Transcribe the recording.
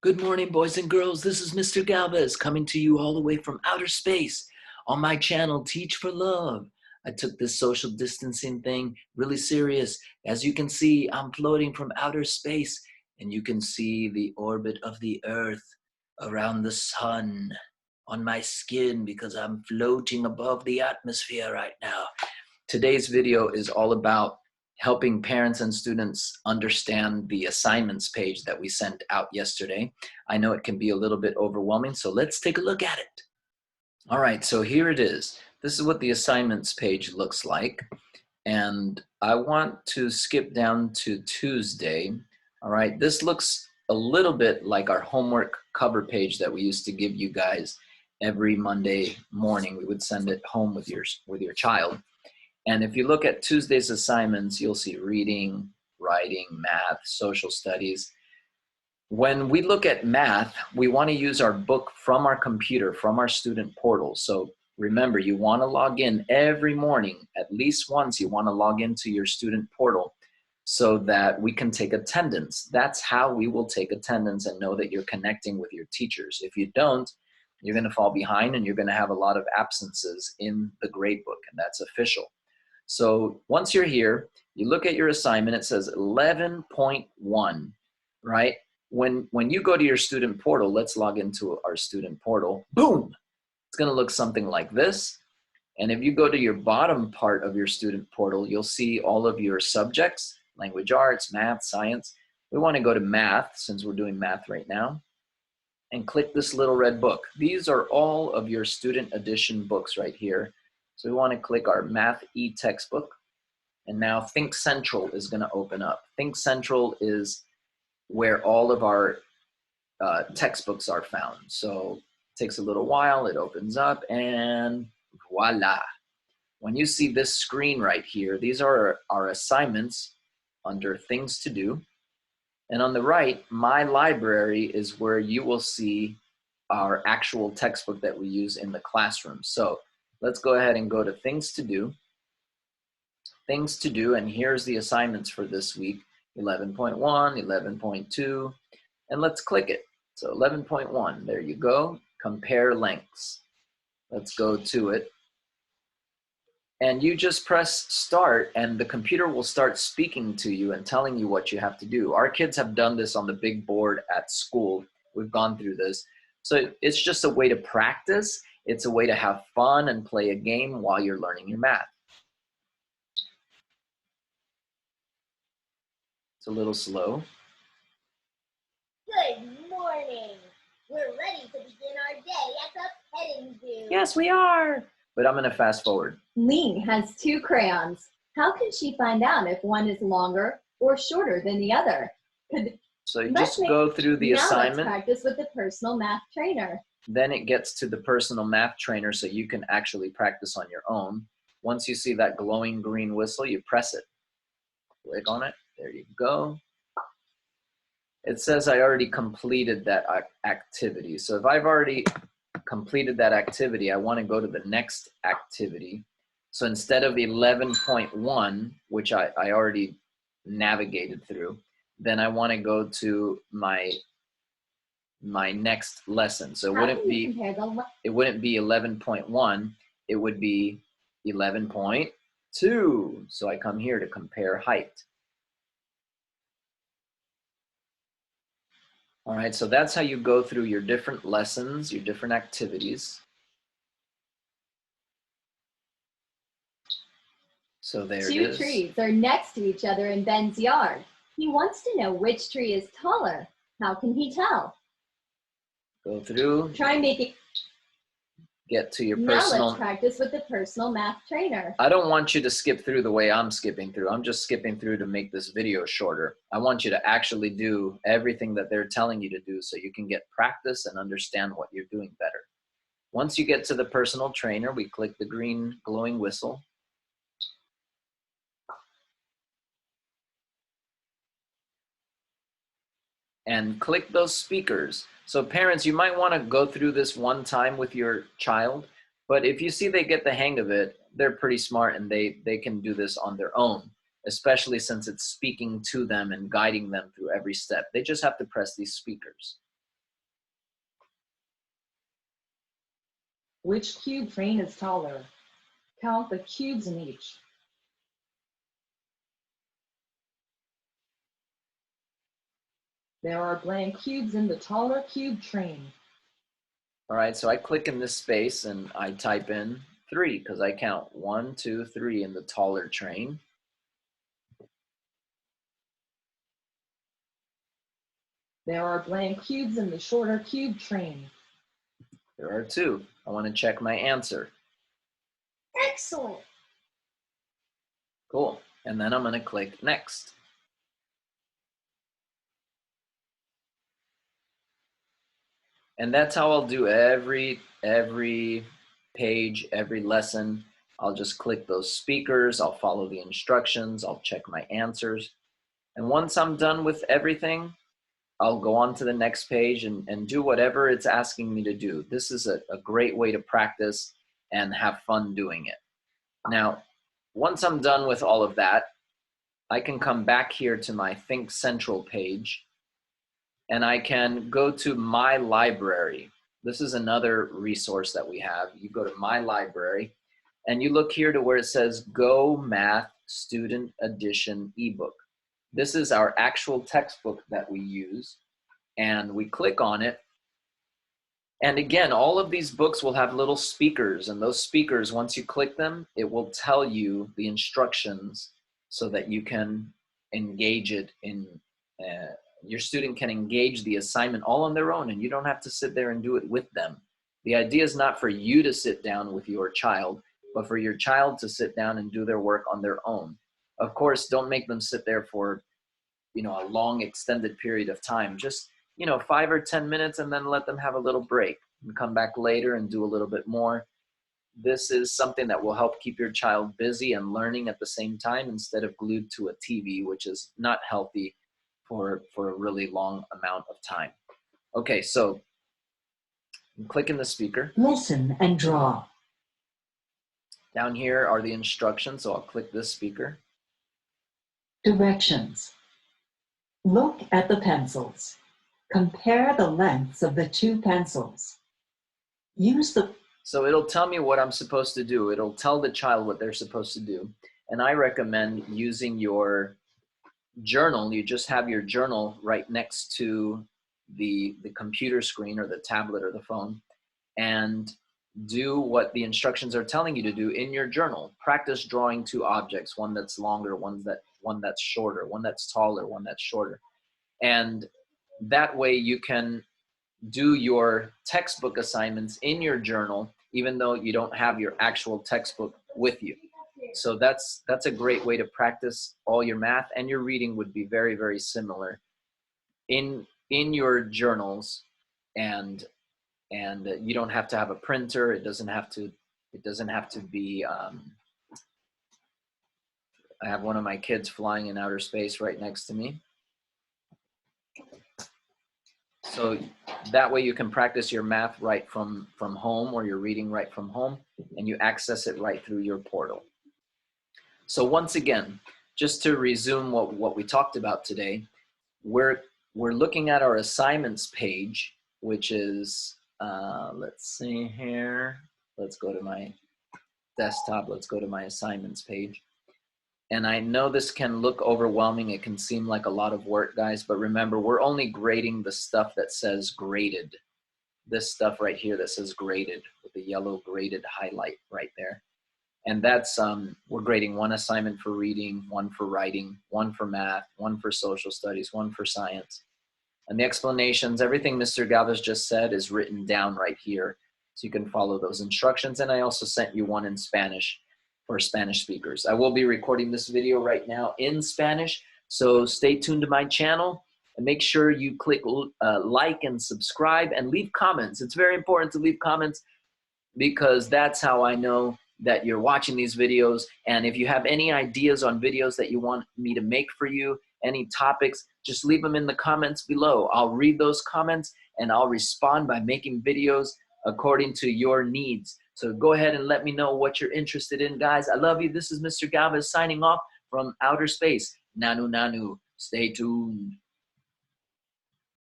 Good morning, boys and girls. This is Mr. Galvez coming to you all the way from outer space on my channel, Teach for Love. I took this social distancing thing really serious. As you can see, I'm floating from outer space, and you can see the orbit of the Earth around the sun on my skin because I'm floating above the atmosphere right now. Today's video is all about helping parents and students understand the assignments page that we sent out yesterday. I know it can be a little bit overwhelming, so let's take a look at it. All right, so here it is. This is what the assignments page looks like. And I want to skip down to Tuesday. All right, this looks a little bit like our homework cover page that we used to give you guys every Monday morning. We would send it home with your child. And if you look at Tuesday's assignments, you'll see reading, writing, math, social studies. When we look at math, we want to use our book from our computer, from our student portal. So remember, you want to log in every morning, at least once you want to log into your student portal so that we can take attendance. That's how we will take attendance and know that you're connecting with your teachers. If you don't, you're going to fall behind and you're going to have a lot of absences in the grade book, and that's official. So once you're here, you look at your assignment, it says 11.1, right? When you go to your student portal, let's log into our student portal, boom, it's gonna look something like this. And if you go to your bottom part of your student portal, you'll see all of your subjects, language arts, math, science. We wanna go to math, since we're doing math right now, and click this little red book. These are all of your student edition books right here. So we want to click our Math e-textbook, and now Think Central is going to open up. Think Central is where all of our textbooks are found. So it takes a little while, it opens up, and voila. When you see this screen right here, these are our assignments under Things to Do. And on the right, My Library is where you will see our actual textbook that we use in the classroom. So let's go ahead and go to Things to Do. Things to Do, and here's the assignments for this week, 11.1, 11.2, and let's click it. So 11.1, there you go, compare lengths. Let's go to it. And you just press start and the computer will start speaking to you and telling you what you have to do. Our kids have done this on the big board at school. We've gone through this. So it's just a way to practice. It's a way to have fun and play a game while you're learning your math. It's a little slow. Good morning. We're ready to begin our day at the petting zoo. Yes, we are. But I'm going to fast forward. Ling has 2 crayons. How can she find out if one is longer or shorter than the other? So you just go through the assignment. Now let's practice with the personal math trainer. Then it gets to the personal math trainer so you can actually practice on your own. Once you see that glowing green whistle, you press it. Click on it. There you go. It says I already completed that activity. So if I've already completed that activity, I want to go to the next activity. So instead of 11.1, which I already navigated through, then I want to go to my next lesson. So it wouldn't be 11.1, it would be 11.2. So I come here to compare height. All right, so that's how you go through your different lessons, your different activities. So there it is. 2 trees are next to each other in Ben's yard. He wants to know which tree is taller. How can he tell? Go through. Try making. Get to your now personal. Now let's practice with the personal math trainer. I don't want you to skip through the way I'm skipping through. I'm just skipping through to make this video shorter. I want you to actually do everything that they're telling you to do so you can get practice and understand what you're doing better. Once you get to the personal trainer, we click the green glowing whistle. And click those speakers. So parents, you might want to go through this one time with your child, but if you see they get the hang of it, they're pretty smart and they can do this on their own, especially since it's speaking to them and guiding them through every step. They just have to press these speakers. Which cube train is taller? Count the cubes in each. There are blank cubes in the taller cube train. All right, so I click in this space and I type in 3 because I count 1, 2, 3 in the taller train. There are blank cubes in the shorter cube train. There are 2. I want to check my answer. Excellent. Cool. And then I'm going to click next. And that's how I'll do every page, every lesson. I'll just click those speakers, I'll follow the instructions, I'll check my answers. And once I'm done with everything, I'll go on to the next page and do whatever it's asking me to do. This is a great way to practice and have fun doing it. Now, once I'm done with all of that, I can come back here to my Think Central page and I can go to My Library. This is another resource that we have. You go to My Library and you look here to where it says Go Math Student Edition ebook. This is our actual textbook that we use, and we click on it. And again, all of these books will have little speakers, and those speakers, once you click them, it will tell you the instructions so that you can engage it in, your student can engage the assignment all on their own, and you don't have to sit there and do it with them. The idea is not for you to sit down with your child, but for your child to sit down and do their work on their own. Of course, don't make them sit there for, a long extended period of time. Just, 5 or 10 minutes and then let them have a little break and come back later and do a little bit more. This is something that will help keep your child busy and learning at the same time instead of glued to a TV, which is not healthy for a really long amount of time. Okay, so click in the speaker. Listen and draw. Down here are the instructions, so I'll click this speaker. Directions. Look at the pencils. Compare the lengths of the 2 pencils. So it'll tell me what I'm supposed to do. It'll tell the child what they're supposed to do. And I recommend using your journal. You just have your journal right next to the computer screen or the tablet or the phone, and do what the instructions are telling you to do in your journal. Practice drawing 2 objects, one that's longer, one that's shorter, one that's taller, one that's shorter. And that way you can do your textbook assignments in your journal, even though you don't have your actual textbook with you. So that's a great way to practice all your math, and your reading would be very, very similar in your journals, and you don't have to have a printer. It doesn't have to be, I have one of my kids flying in outer space right next to me. So that way you can practice your math right from home, or your reading right from home, and you access it right through your portal. So once again, just to resume what we talked about today, we're looking at our assignments page, which is, let's see here. Let's go to my desktop. Let's go to my assignments page. And I know this can look overwhelming. It can seem like a lot of work, guys, but remember, we're only grading the stuff that says graded. This stuff right here that says graded with the yellow graded highlight right there. And that's, we're grading 1 assignment for reading, 1 for writing, 1 for math, 1 for social studies, 1 for science. And the explanations, everything Mr. Galvez just said is written down right here. So you can follow those instructions. And I also sent you one in Spanish for Spanish speakers. I will be recording this video right now in Spanish. So stay tuned to my channel and make sure you click like and subscribe and leave comments. It's very important to leave comments because that's how I know that you're watching these videos. And if you have any ideas on videos that you want me to make for you, any topics, just leave them in the comments below. I'll read those comments and I'll respond by making videos according to your needs. So go ahead and let me know what you're interested in, guys. I love you. This is Mr. Galvez signing off from outer space. Nanu Nanu. Stay tuned.